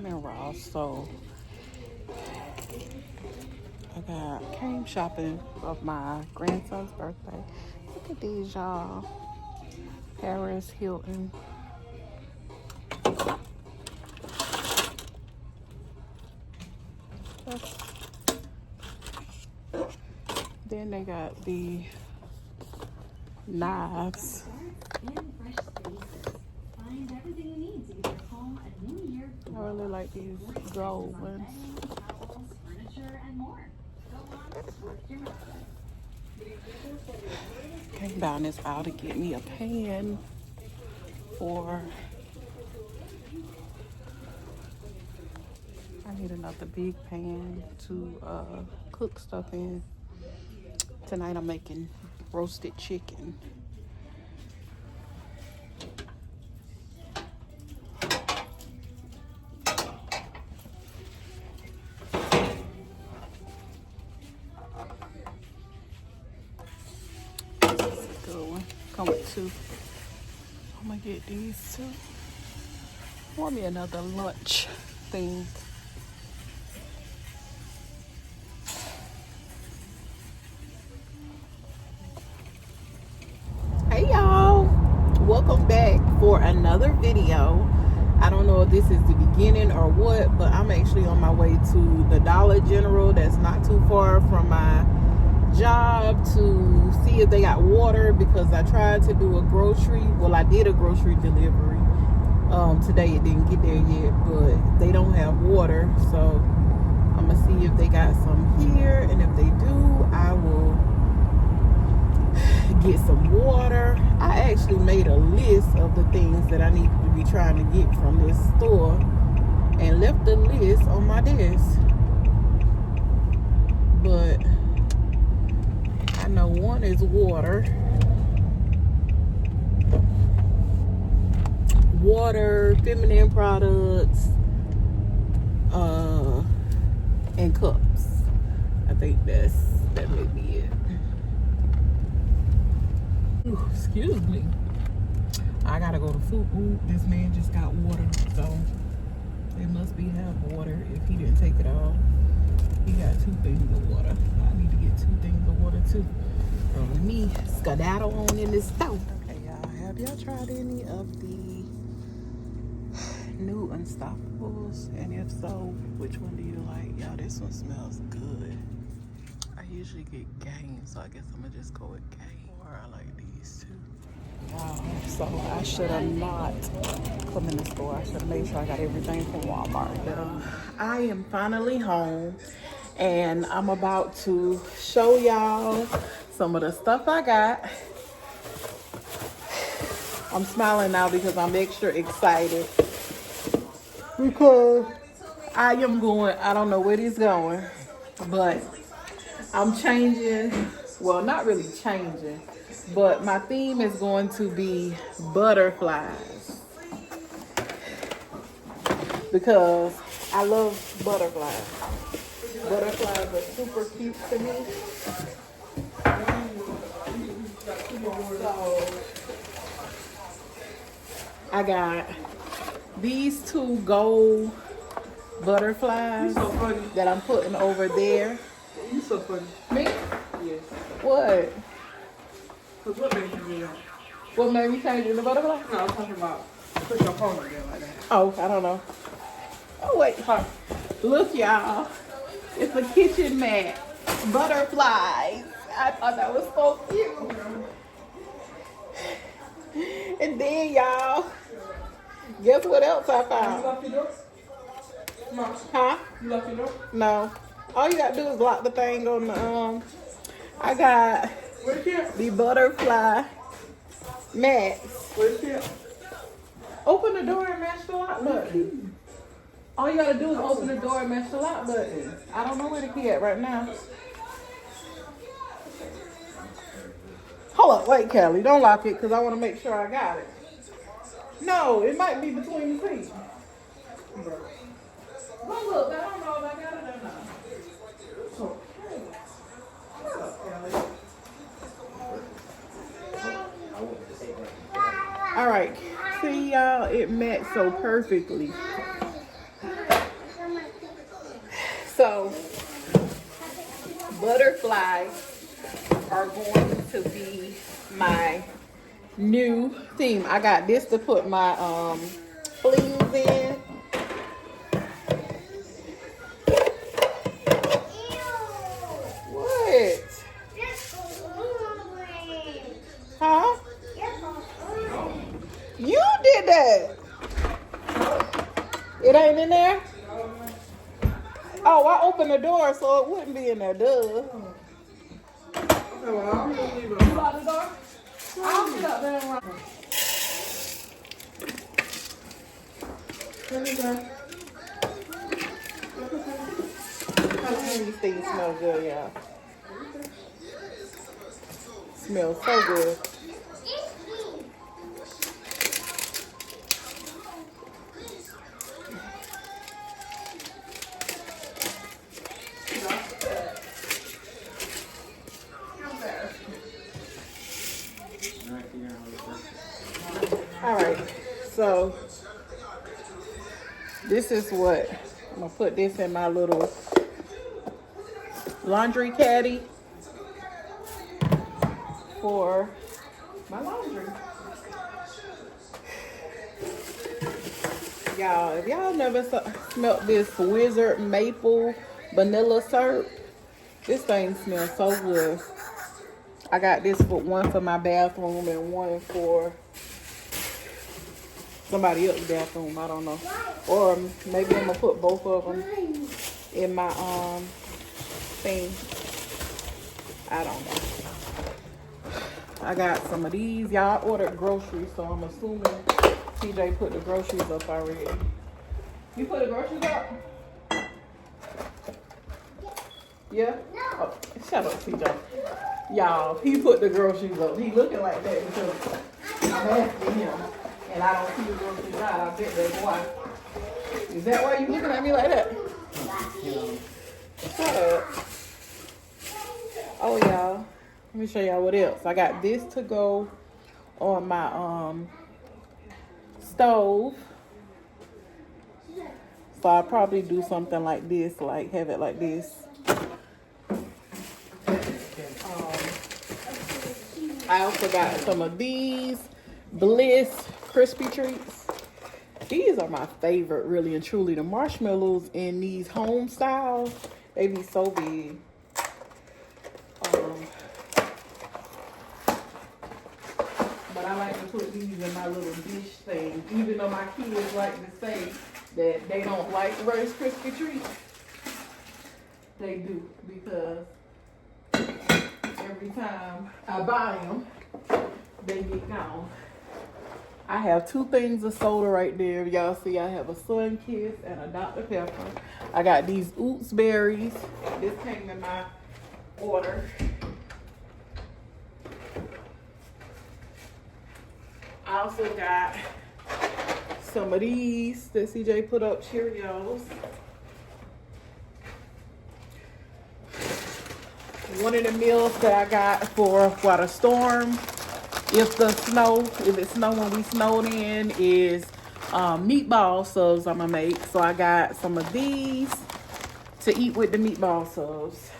I'm in Ross, so came shopping of my grandson's birthday. Look at these, y'all. Paris Hilton. Then they got the knives. I really like these gold ones. Came down this aisle to get me a pan for. I need another big pan to cook stuff in. Tonight I'm making roasted chicken. Come with two. I'm gonna get these two. Want me another lunch thing. Hey y'all, welcome back for another video. I don't know if this is the beginning or what, but I'm actually on my way to the Dollar General that's not too far from my job to see if they got water, because I tried to do a grocery, well I did a grocery delivery today. It didn't get there yet, but they don't have water, so I'm gonna see if they got some here, and if they do I will get some water. I actually made a list of the things that I need to be trying to get from this store and left the list on my desk, but I know one is water, feminine products, and cups. I think that may be it. Ooh, excuse me. I gotta go to food. Ooh, this man just got water, so they must be have water if he didn't take it all. He got 2 things of water. I need to get 2 things of water too. Let me skedaddle on in this store. Okay, y'all. Have y'all tried any of the new Unstoppables? And if so, which one do you like? Y'all, this one smells good. I usually get Game, so I guess I'm gonna just go with Game. Or I like these too. So I should have not come in the store. I should have made sure I got everything from Walmart. I am finally home, and I'm about to show y'all some of the stuff I got. I'm smiling now because I'm extra excited, because I am going, I don't know where this is going, but I'm changing. Well, not really changing, but my theme is going to be butterflies, because I love butterflies. Butterflies are super cute to me. So I got these 2 gold butterflies that I'm putting over there. You so funny. Me? Yes. What? Cause what made you do that? What made me change into butterfly? No, I'm talking about put your phone on there like that. Oh, I don't know. Oh wait, look y'all. It's a kitchen mat. Butterflies. I thought that was so cute. And then y'all, guess what else I You found? lock your door? Huh? You lock your door? No. All you gotta do is lock the thing on the I got Where's it? the butterfly mats. Where's it? Open the door and match the lock button. All you gotta do is open the door and match the lock button. I don't know where the key at right now. Hold up, wait, Kelly. Don't lock it, because I want to make sure I got it. No, it might be between the feet. Well, look, I don't know if I got it or not. What's up, Kelly? All right. See, y'all, it matched so perfectly. butterflies are going to be my new theme. I got this to put my fleas in. What? Huh? You did that. It ain't in there? Oh, I opened the door so it wouldn't be in there, duh. Okay, well, I'm gonna leave it. You lock the door? I'll get up there and lock it. These things smell good, y'all. Smells so good. All right, so this is what I'm gonna put this in my little laundry caddy for my laundry. Y'all, if y'all never smelled this Wizard Maple Vanilla Syrup, this thing smells so good. I got this for one for my bathroom and one for somebody else's bathroom. I don't know. Or maybe I'm gonna put both of them in my thing. I don't know. I got some of these. Y'all ordered groceries, so I'm assuming TJ put the groceries up already. You put the groceries up? Yeah? Oh, shut up, TJ. Y'all, he put the groceries up. He looking like that because I'm asking him and I don't see the groceries out. I bet that's why. Is that why you looking at me like that? Shut up. Oh, y'all. Let me show y'all what else. I got this to go on my stove. So I'll probably do something like this, like have it like this. I also got some of these Bliss crispy treats. These are my favorite, really and truly. The marshmallows in these home styles, they be so big. But I like to put these in my little dish thing, even though my kids like to say that they don't like Rice Krispie treats. They do, because every time I buy them, they get gone. I have two things of soda right there. Y'all see I have a Sun Kiss and a Dr. Pepper. I got these Oots berries. This came in my order. I also got some of these that CJ put up, Cheerios. One of the meals that I got for what a storm, if it's snowing, we snowed in, is meatball subs I'm gonna make. So I got some of these to eat with the meatball subs.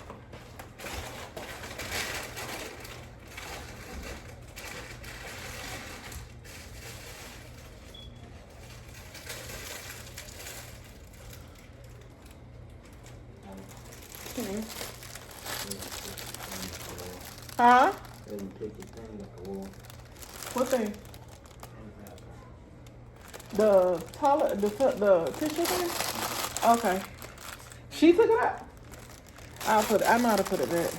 Huh? What thing? The toilet, the tissue thing? Okay. She took it out. I know how to put it back.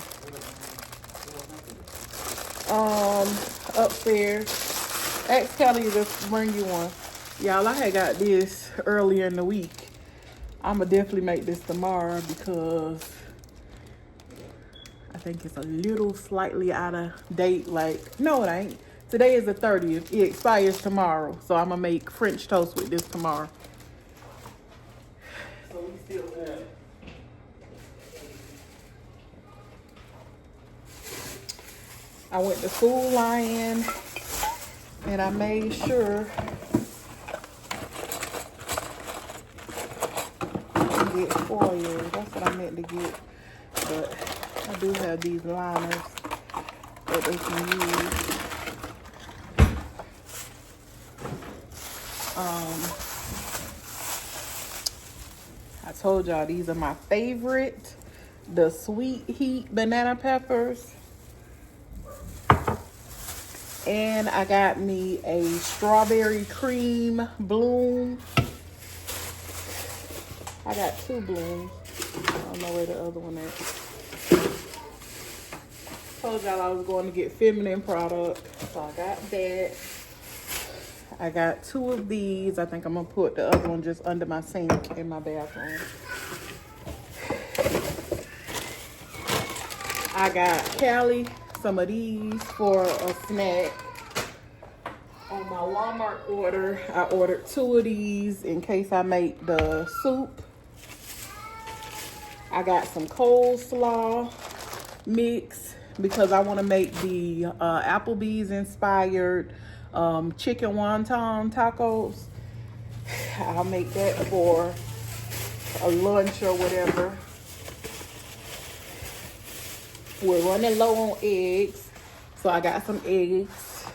Upstairs. Ask Kelly to bring you one. Y'all, I had got this earlier in the week. I'ma definitely make this tomorrow because I think it's a little slightly out of date. Like, no, it ain't. Today is the 30th. It expires tomorrow. So I'm going to make French toast with this tomorrow. So we still good. I went to Food Lion and I made sure to get foil. That's what I meant to get. But I do have these liners that they can use. I told y'all these are my favorite. The sweet heat banana peppers. And I got me a strawberry cream bloom. I got 2 blooms. I don't know where the other one is. Told y'all I was going to get feminine product. So I got that. I got 2 of these. I think I'm going to put the other one just under my sink in my bathroom. I got Callie some of these for a snack. On my Walmart order, I ordered 2 of these in case I make the soup. I got some coleslaw mix because I want to make the Applebee's inspired chicken wonton tacos. I'll make that for a lunch or whatever. We're running low on eggs, so I got some eggs.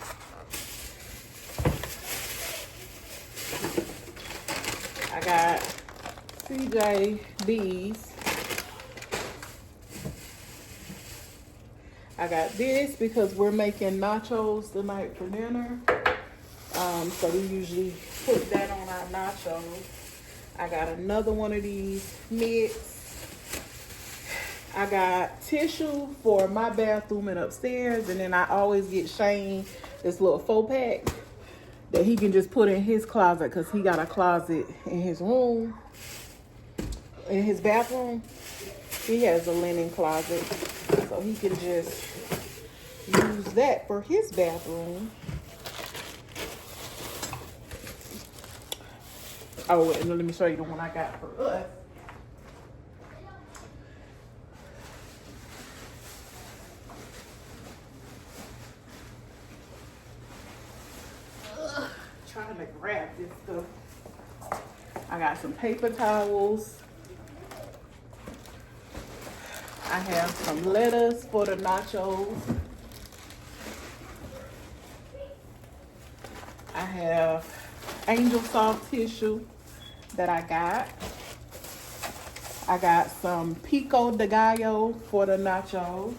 I got CJ these. I got this because we're making nachos tonight for dinner. So we usually put that on our nachos. I got another one of these mitts. I got tissue for my bathroom and upstairs, and then I always get Shane this little 4-pack that he can just put in his closet because he got a closet in his room, in his bathroom. He has a linen closet, so he can just use that for his bathroom. Oh, and let me show you the one I got for us. Trying to grab this stuff. I got some paper towels. I have some lettuce for the nachos. I have angel soft tissue that I got. I got some pico de gallo for the nachos.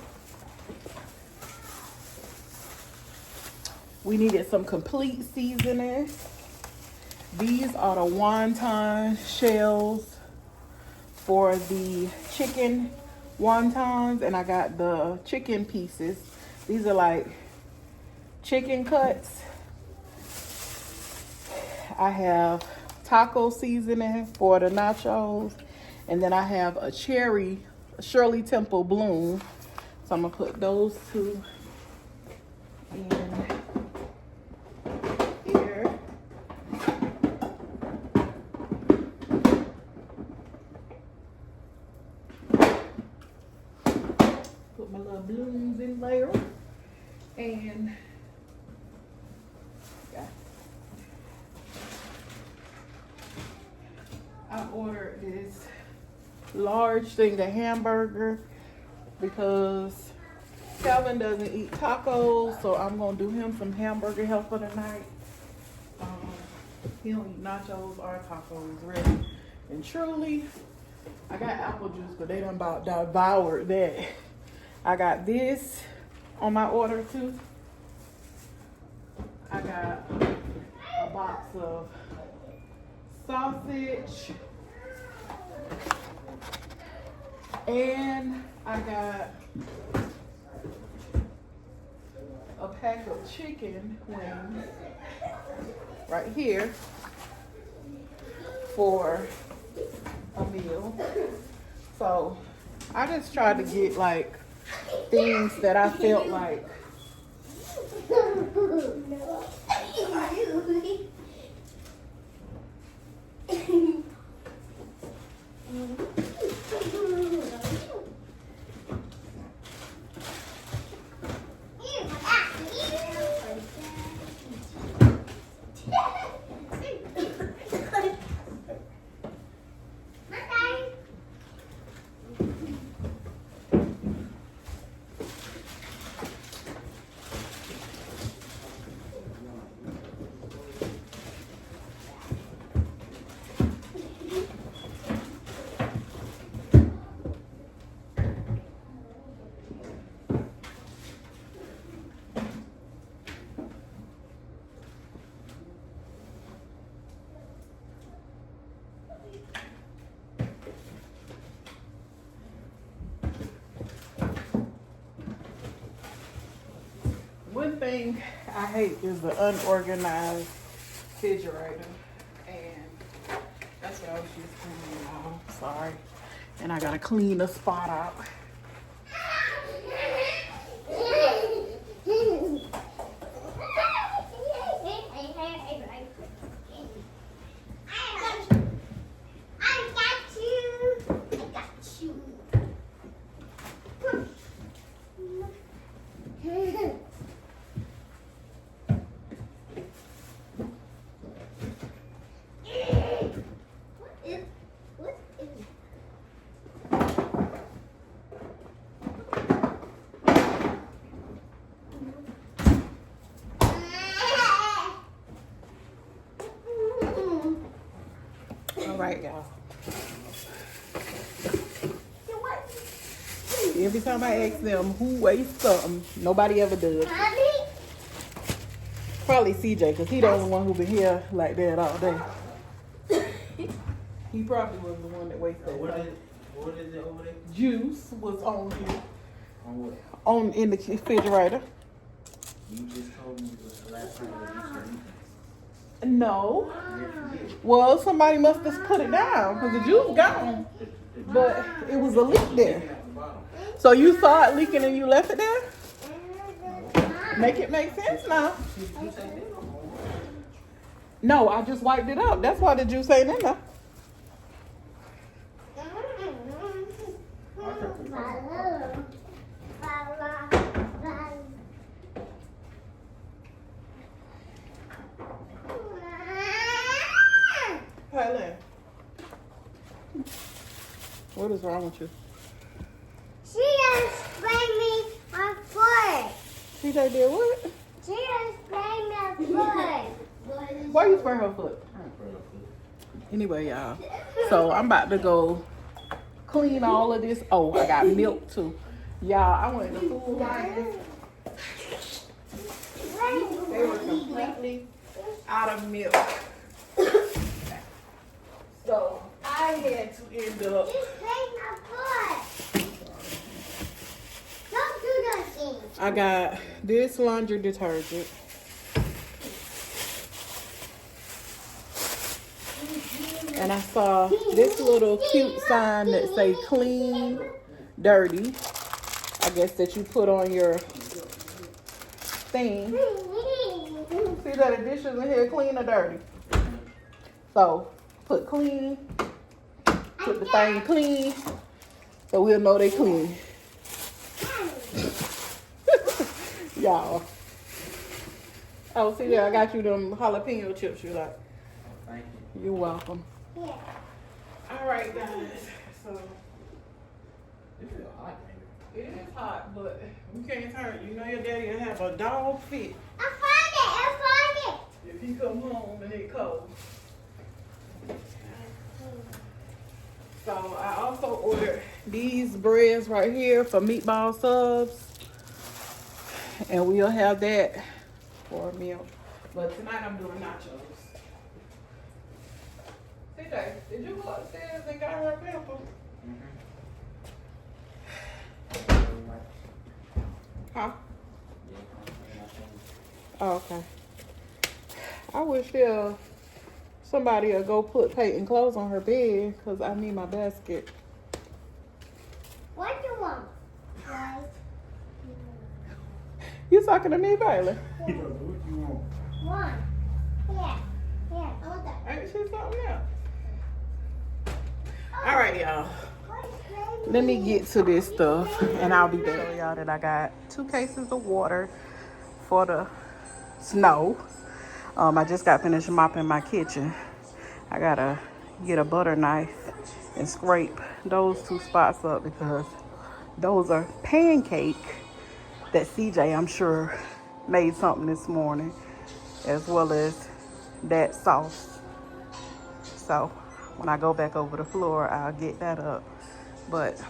We needed some complete seasoning. These are the wonton shells for the chicken wontons, and I got the chicken pieces. These are like chicken cuts. I have taco seasoning for the nachos, and then I have a cherry Shirley Temple bloom. So I'm gonna put those 2 in here. Put my little blooms in there, and yeah. I ordered this large thing of hamburger because Calvin doesn't eat tacos, so I'm gonna do him some hamburger helper tonight. He don't eat nachos or tacos, really. And truly, I got apple juice, but they done about devoured that. I got this on my order too. I got a box of sausage, and I got a pack of chicken wings right here for a meal. So I just tried to get like things that I felt like thing I hate is the unorganized refrigerator. And that's what I was just cleaning out. Sorry. And I gotta clean the spot out. All right, y'all. Every time I ask them who wastes something, nobody ever does. Probably CJ, because he the only one who been here like that all day. He probably was the one that wasted it. What is it over there? Juice was on here. On what? On in the refrigerator. You just told me it was the last time that you said No. Yes, you did. Well, somebody must have put it down because the juice gone. But it was a leak there. At the bottom. So you saw it leaking and you left it there? Make it make sense now. You say that? No, I just wiped it up. That's why the juice ain't in there. Helen, what is wrong with you? She just sprained me my foot. CJ did what? She just sprained my foot. Why you spray her foot? Anyway, y'all. So I'm about to go clean all of this. Oh, I got milk too. Y'all, I went to food line. They were completely out of milk. So I had to end up. She sprained my foot. Don't do those things. I got this laundry detergent. And I saw this little cute sign that say clean, dirty. I guess that you put on your thing. See that the dishes in here clean or dirty? So put clean, put the thing clean, so we'll know they clean. Y'all. Oh, see there, I got you them jalapeno chips you like. Thank you. You're welcome. Yeah. All right, guys. So It feels hot, baby. it is hot, but we can't turn. You know your daddy will have a dog fit I found it. if he come home and it cold. So I also ordered these breads right here for meatball subs, and we'll have that for a meal. But tonight I'm doing nachos. CJ, did you go upstairs and got her a pimple? Huh? Oh, okay. I wish somebody would go put Peyton clothes on her bed because I need my basket. What do you want? Right. You talking to me, Bailey? What you want? One. Yeah. Yeah. I want that. Ain't she something else? All right, y'all. What's baby? Let me get to this stuff and I'll be back. Show y'all that I got 2 cases of water for the snow. I just got finished mopping my kitchen. I gotta get a butter knife and scrape those 2 spots up because those are pancake that CJ, I'm sure, made something this morning, as well as that sauce. So when I go back over the floor, I'll get that up. But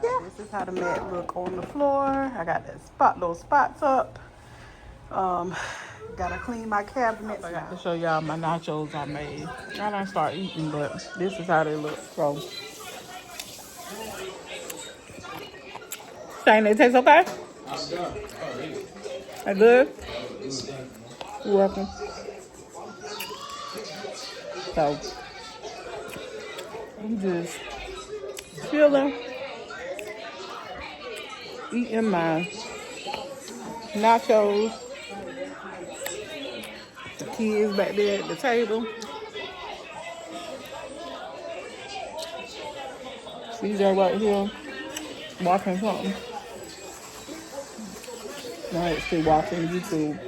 yeah, this is how the mat look on the floor. I got that those spots up. Gotta clean my cabinets. I got to show y'all my nachos I made. I done start eating, but this is how they look. So, saying it tastes okay? I'm done. Oh, That good? You're welcome. So, I'm just chilling, eating my nachos. The kids back there at the table. CJ right here watching something. I'm actually watching YouTube.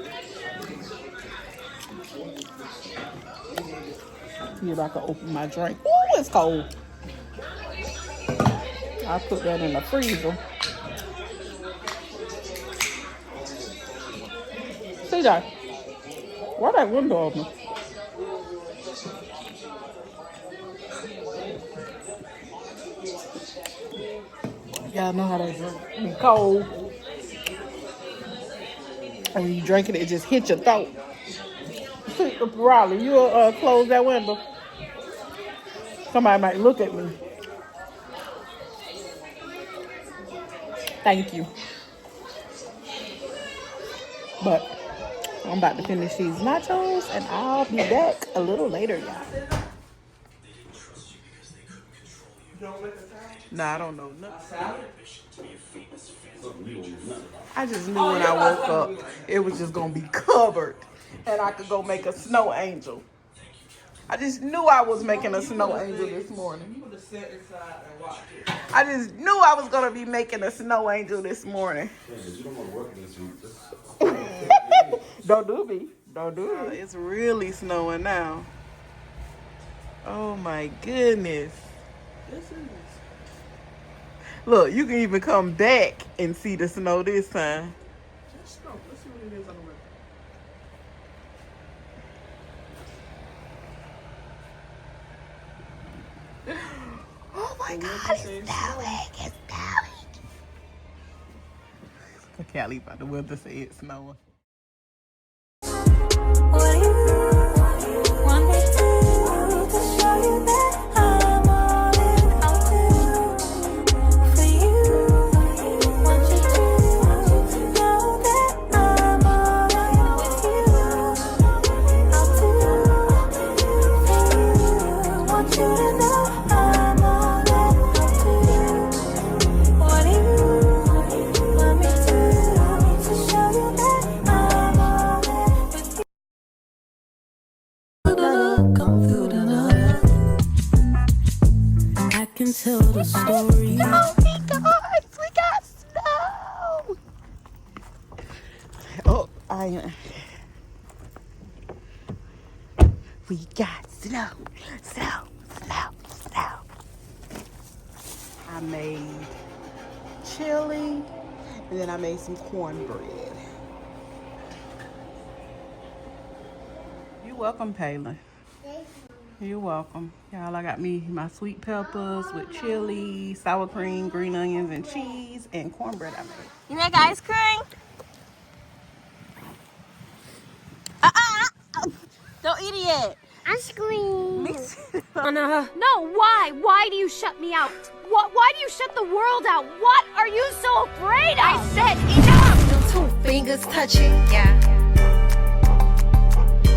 See if I can open my drink. Ooh, it's cold. I put that in the freezer. CJ, why that window open? Y'all know how that drink be cold. And when you drink it, it just hits your throat. Riley, you'll close that window. Somebody might look at me. Thank you. But I'm about to finish these nachos and I'll be back a little later, y'all. Nah, I don't know nothing. I just knew when I woke up, it was just gonna be covered and I could go make a snow angel. I just knew I was making a snow angel this morning. I just knew I was gonna be making a snow angel this morning. Don't do me. Don't do me. It's really snowing now. Oh my goodness. Look, you can even come back and see the snow this time. Just snow. Let's see what it is on the way. Oh my God, it's snowing. It's snowing. Callie about the weather say it's snowing. What do you want me to show you that I'm all in, I'll do for you? Want you to know that I'm all in with you. I'll do for you. Want you to know I'm all in, I'll do. What do you want me to show you that I'm all in with you? Come through the night. I can tell the story. Oh my God, we got snow. Oh, we got snow, snow, snow, snow. I made chili and then I made some cornbread. You're welcome, Palin. You're welcome. Y'all, I got me my sweet peppers with chili, sour cream, green onions, and cheese, and cornbread I made. You make ice cream? Don't eat it yet. Ice cream. No, why? Why do you shut me out? Why do you shut the world out? What are you so afraid of? I said enough! Your 2 fingers touching, yeah.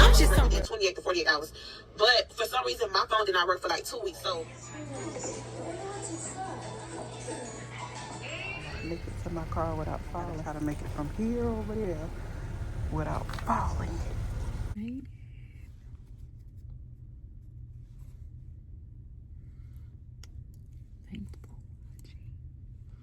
I'm just coming in 28 to 48 hours. But for some reason, my phone did not work for like 2 weeks, so. Make it to my car without falling. How to make it from here over there without falling.